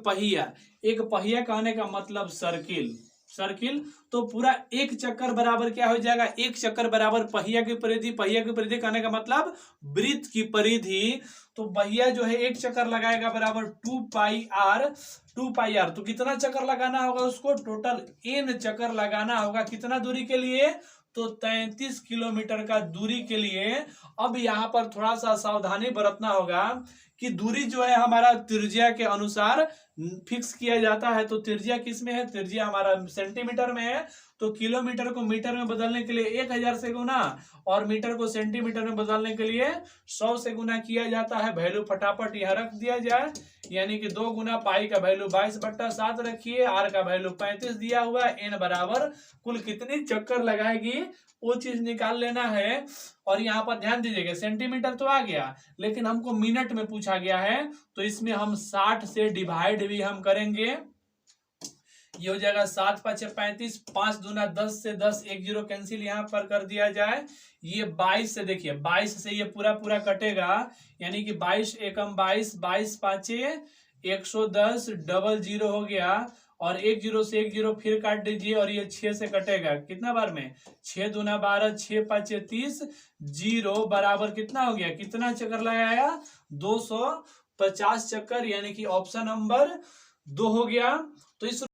पहिया कहने का मतलब सर्किल, सर्किल, तो पूरा एक चक्कर बराबर क्या हो जाएगा, एक चक्कर बराबर पहिया की परिधि, पहिया की परिधि कहने का मतलब वृत्त की परिधि। तो पहिया जो है एक चक्कर लगाएगा बराबर 2 पाई आर। तो कितना चक्कर लगाना होगा उसको, टोटल n चक्कर लगाना होगा, कितना दूरी के लिए, तो 33 किलोमीटर का दूरी के लिए। अब यहाँ पर थोड़ा सा सावधानी बरतना होगा कि दूरी जो है हमारा त्रिज्या के अनुसार फिक्स किया जाता है। तो त्रिज्या किस में है, त्रिज्या हमारा सेंटीमीटर में है, तो किलोमीटर को मीटर में बदलने के लिए 1000 से गुना और मीटर को सेंटीमीटर में बदलने के लिए 100 से गुना किया जाता है। वैल्यू फटाफट यहाँ रख दिया जाए, यानी कि 2 गुना पाई का वैल्यू 22/7 रखिए, आर का वैल्यू 35 दिया हुआ है, एन बराबर कुल कितनी चक्कर लगाएगी वो चीज निकाल लेना है। और यहाँ पर ध्यान दीजिएगा, सेंटीमीटर तो आ गया लेकिन हमको मिनट में पूछा गया है, तो इसमें हम 60 से डिवाइड भी हम करेंगे। ये हो जाएगा 7×5 = 35, 5 दूना 10 से 10, 1 0 कैंसिल यहाँ पर कर दिया जाए। ये 22 से, देखिए 22 से ये पूरा पूरा कटेगा, यानी कि 22 एकम 22, 22 5 110, डबल 0 हो गया, और 1 0 से 1 0 फिर काट दीजिए, और ये 6 से कटेगा कितना बार में, 6 दूना 12, 6 5 30, 0 बराबर कितना हो गया, कितना चक्कर लगाया, 250 चक्कर, यानी कि ऑप्शन नंबर 2 हो गया। तो इस